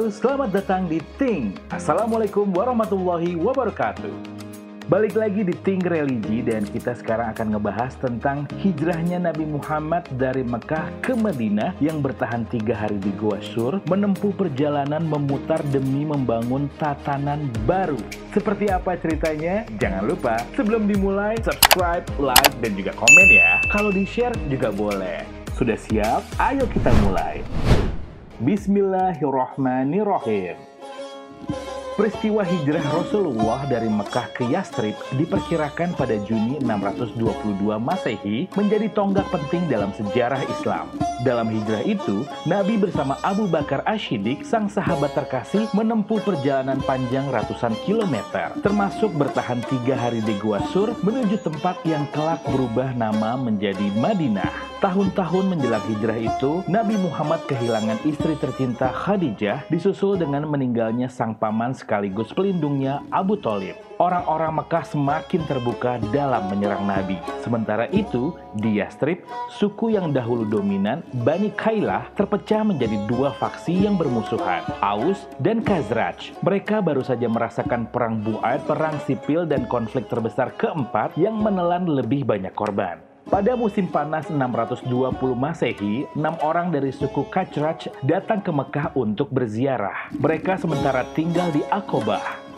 Halo, selamat datang di Think. Assalamualaikum warahmatullahi wabarakatuh. Balik lagi di Think Religi dan kita sekarang akan ngebahas tentang hijrahnya Nabi Muhammad dari Mekah ke Madinah yang bertahan 3 hari di Gua Sur, menempuh perjalanan memutar demi membangun tatanan baru. Seperti apa ceritanya? Jangan lupa sebelum dimulai subscribe, like, dan juga komen ya. Kalau di-share juga boleh. Sudah siap? Ayo kita mulai. Bismillahirrahmanirrahim. Peristiwa hijrah Rasulullah dari Mekah ke Yastrib diperkirakan pada Juni 622 Masehi menjadi tonggak penting dalam sejarah Islam. Dalam hijrah itu, Nabi bersama Abu Bakar Ash-Shiddiq, sang sahabat terkasih, menempuh perjalanan panjang ratusan kilometer, termasuk bertahan 3 hari di Gua Sur menuju tempat yang kelak berubah nama menjadi Madinah. Tahun-tahun menjelang hijrah itu, Nabi Muhammad kehilangan istri tercinta Khadijah, disusul dengan meninggalnya sang paman sekaligus pelindungnya Abu Thalib. Orang-orang Mekah semakin terbuka dalam menyerang Nabi. Sementara itu, di Yastrib, suku yang dahulu dominan, Bani Kailah, terpecah menjadi 2 faksi yang bermusuhan, Aus dan Khazraj. Mereka baru saja merasakan perang Bu'ad, perang sipil dan konflik terbesar keempat yang menelan lebih banyak korban. Pada musim panas 620 Masehi, 6 orang dari suku Khazraj datang ke Mekah untuk berziarah. Mereka sementara tinggal di Aqobah.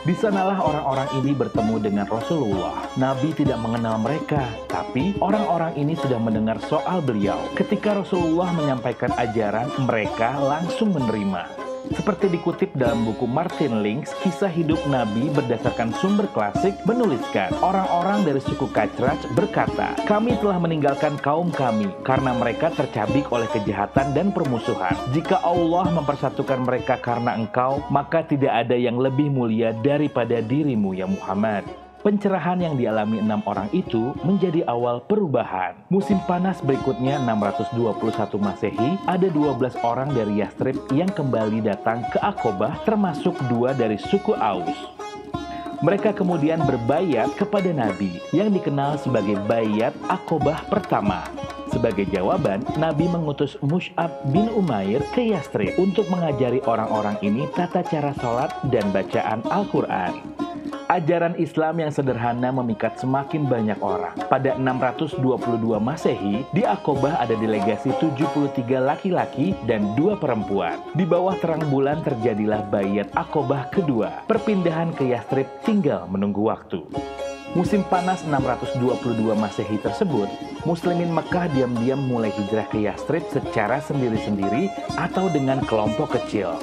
Di sanalah orang-orang ini bertemu dengan Rasulullah. Nabi tidak mengenal mereka, tapi orang-orang ini sudah mendengar soal beliau. Ketika Rasulullah menyampaikan ajaran, mereka langsung menerima. Seperti dikutip dalam buku Martin Links, kisah hidup Nabi berdasarkan sumber klasik menuliskan, orang-orang dari suku Khazraj berkata, "Kami telah meninggalkan kaum kami karena mereka tercabik oleh kejahatan dan permusuhan. Jika Allah mempersatukan mereka karena engkau, maka tidak ada yang lebih mulia daripada dirimu ya Muhammad." Pencerahan yang dialami 6 orang itu menjadi awal perubahan. Musim panas berikutnya 621 Masehi, ada 12 orang dari Yastrib yang kembali datang ke Aqobah, termasuk 2 dari suku Aus. Mereka kemudian berbayat kepada Nabi yang dikenal sebagai Bayat Aqobah pertama. Sebagai jawaban, Nabi mengutus Mus'ab bin Umair ke Yastrib untuk mengajari orang-orang ini tata cara sholat dan bacaan Al-Quran. Ajaran Islam yang sederhana memikat semakin banyak orang. Pada 622 Masehi, di Aqobah ada delegasi 73 laki-laki dan 2 perempuan. Di bawah terang bulan terjadilah Bayat Aqobah kedua. Perpindahan ke Yastrib tinggal menunggu waktu. Musim panas 622 Masehi tersebut, Muslimin Mekah diam-diam mulai hijrah ke Yastrib secara sendiri-sendiri atau dengan kelompok kecil.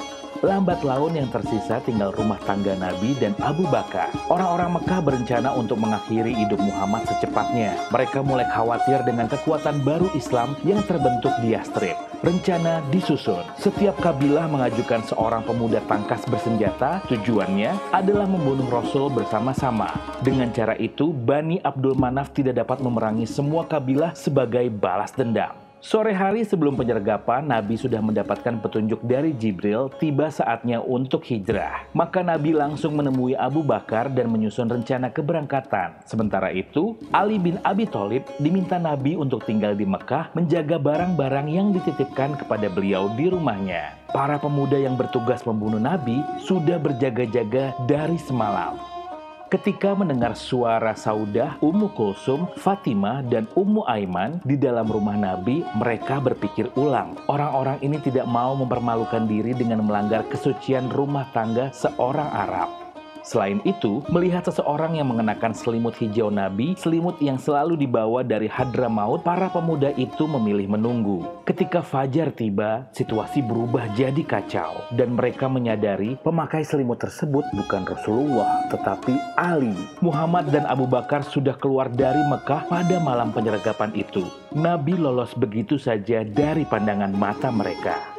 Lambat laun yang tersisa tinggal rumah tangga Nabi dan Abu Bakar. Orang-orang Mekah berencana untuk mengakhiri hidup Muhammad secepatnya. Mereka mulai khawatir dengan kekuatan baru Islam yang terbentuk di Yastrib. Rencana disusun. Setiap kabilah mengajukan seorang pemuda tangkas bersenjata. Tujuannya adalah membunuh Rasul bersama-sama. Dengan cara itu, Bani Abdul Manaf tidak dapat memerangi semua kabilah sebagai balas dendam. Sore hari sebelum penyergapan, Nabi sudah mendapatkan petunjuk dari Jibril, tiba saatnya untuk hijrah. Maka Nabi langsung menemui Abu Bakar dan menyusun rencana keberangkatan. Sementara itu, Ali bin Abi Thalib diminta Nabi untuk tinggal di Mekah, menjaga barang-barang yang dititipkan kepada beliau di rumahnya. Para pemuda yang bertugas membunuh Nabi sudah berjaga-jaga dari semalam. Ketika mendengar suara Saudah, Ummu Kulsum, Fatimah, dan Ummu Aiman di dalam rumah Nabi, mereka berpikir ulang. Orang-orang ini tidak mau mempermalukan diri dengan melanggar kesucian rumah tangga seorang Arab. Selain itu, melihat seseorang yang mengenakan selimut hijau Nabi, selimut yang selalu dibawa dari Hadramaut, para pemuda itu memilih menunggu. Ketika fajar tiba, situasi berubah jadi kacau. Dan mereka menyadari pemakai selimut tersebut bukan Rasulullah, tetapi Ali. Muhammad dan Abu Bakar sudah keluar dari Mekah pada malam penyergapan itu. Nabi lolos begitu saja dari pandangan mata mereka.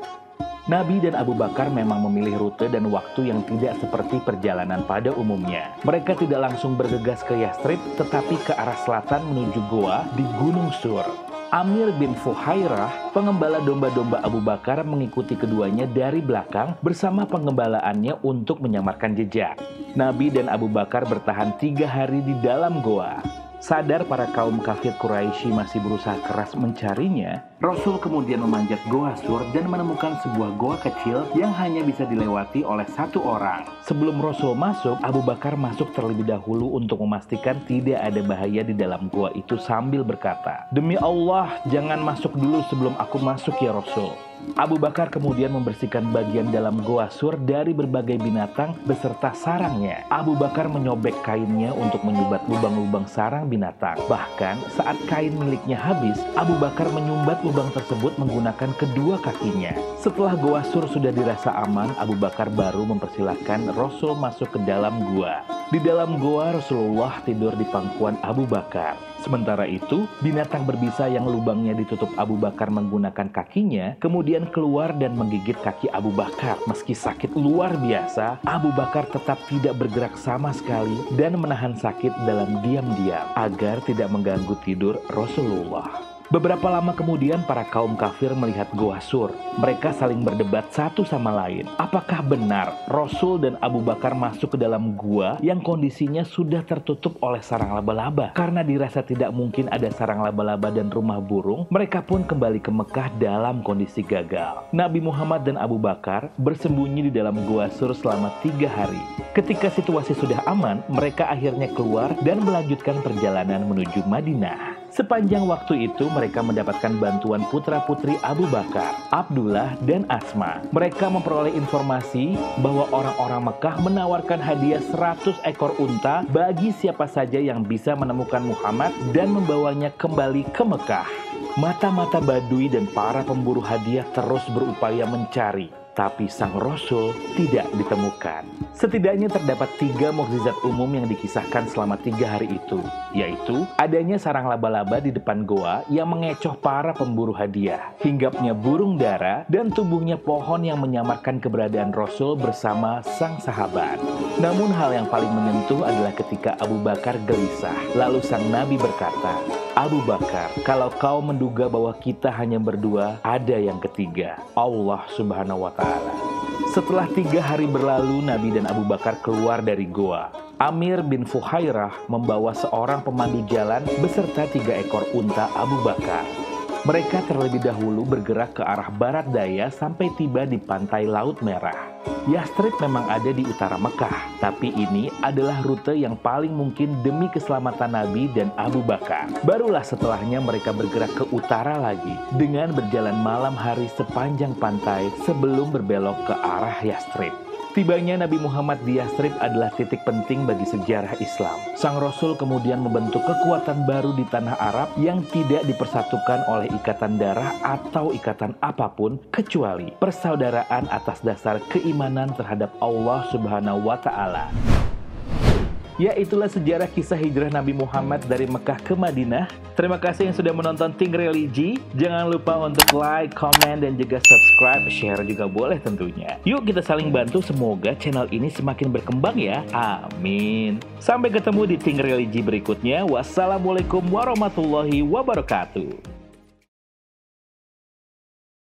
Nabi dan Abu Bakar memang memilih rute dan waktu yang tidak seperti perjalanan pada umumnya. Mereka tidak langsung bergegas ke Yastrib, tetapi ke arah selatan menuju goa di Gunung Sur. Amir bin Fuhairah, pengembala domba-domba Abu Bakar, mengikuti keduanya dari belakang bersama pengembalaannya untuk menyamarkan jejak. Nabi dan Abu Bakar bertahan 3 hari di dalam goa. Sadar para kaum kafir Quraisy masih berusaha keras mencarinya, Rasul kemudian memanjat Goa Sur dan menemukan sebuah goa kecil yang hanya bisa dilewati oleh satu orang. Sebelum Rasul masuk, Abu Bakar masuk terlebih dahulu untuk memastikan tidak ada bahaya di dalam goa itu sambil berkata, "Demi Allah, jangan masuk dulu sebelum aku masuk ya Rasul." Abu Bakar kemudian membersihkan bagian dalam Goa Sur dari berbagai binatang beserta sarangnya. Abu Bakar menyobek kainnya untuk menyumbat lubang-lubang sarang binatang. Bahkan saat kain miliknya habis, Abu Bakar menyumbat lubang tersebut menggunakan kedua kakinya. Setelah Goa Sur sudah dirasa aman, Abu Bakar baru mempersilahkan Rasul masuk ke dalam gua. Di dalam goa, Rasulullah tidur di pangkuan Abu Bakar. Sementara itu, binatang berbisa yang lubangnya ditutup Abu Bakar menggunakan kakinya, kemudian keluar dan menggigit kaki Abu Bakar. Meski sakit luar biasa, Abu Bakar tetap tidak bergerak sama sekali dan menahan sakit dalam diam-diam agar tidak mengganggu tidur Rasulullah. Beberapa lama kemudian para kaum kafir melihat Goa Sur. Mereka saling berdebat satu sama lain. Apakah benar Rasul dan Abu Bakar masuk ke dalam gua yang kondisinya sudah tertutup oleh sarang laba-laba? Karena dirasa tidak mungkin ada sarang laba-laba dan rumah burung, mereka pun kembali ke Mekah dalam kondisi gagal. Nabi Muhammad dan Abu Bakar bersembunyi di dalam Goa Sur selama 3 hari. Ketika situasi sudah aman, mereka akhirnya keluar dan melanjutkan perjalanan menuju Madinah. Sepanjang waktu itu mereka mendapatkan bantuan putra-putri Abu Bakar, Abdullah, dan Asma. Mereka memperoleh informasi bahwa orang-orang Mekah menawarkan hadiah 100 ekor unta bagi siapa saja yang bisa menemukan Muhammad dan membawanya kembali ke Mekah. Mata-mata Badui dan para pemburu hadiah terus berupaya mencari, tapi sang Rasul tidak ditemukan. Setidaknya terdapat 3 mukjizat umum yang dikisahkan selama 3 hari itu, yaitu adanya sarang laba-laba di depan goa yang mengecoh para pemburu hadiah, hinggapnya burung dara, dan tumbuhnya pohon yang menyamarkan keberadaan Rasul bersama sang sahabat. Namun hal yang paling menyentuh adalah ketika Abu Bakar gelisah. Lalu sang Nabi berkata, "Abu Bakar, kalau kau menduga bahwa kita hanya berdua, ada yang ketiga, Allah Subhanahu wa Ta'ala." Setelah 3 hari berlalu, Nabi dan Abu Bakar keluar dari goa. Amir bin Fuhairah membawa seorang pemandu jalan beserta 3 ekor unta Abu Bakar. Mereka terlebih dahulu bergerak ke arah barat daya sampai tiba di pantai Laut Merah. Yastrib memang ada di utara Mekah, tapi ini adalah rute yang paling mungkin demi keselamatan Nabi dan Abu Bakar. Barulah setelahnya mereka bergerak ke utara lagi dengan berjalan malam hari sepanjang pantai sebelum berbelok ke arah Yastrib. Tibanya Nabi Muhammad di Yastrib adalah titik penting bagi sejarah Islam. Sang Rasul kemudian membentuk kekuatan baru di tanah Arab yang tidak dipersatukan oleh ikatan darah atau ikatan apapun kecuali persaudaraan atas dasar keimanan terhadap Allah Subhanahu wa Ta'ala. Ya, itulah sejarah kisah hijrah Nabi Muhammad dari Mekah ke Madinah. Terima kasih yang sudah menonton Think Religi. Jangan lupa untuk like, comment, dan juga subscribe, share juga boleh tentunya. Yuk kita saling bantu, semoga channel ini semakin berkembang ya. Amin. Sampai ketemu di Think Religi berikutnya. Wassalamualaikum warahmatullahi wabarakatuh.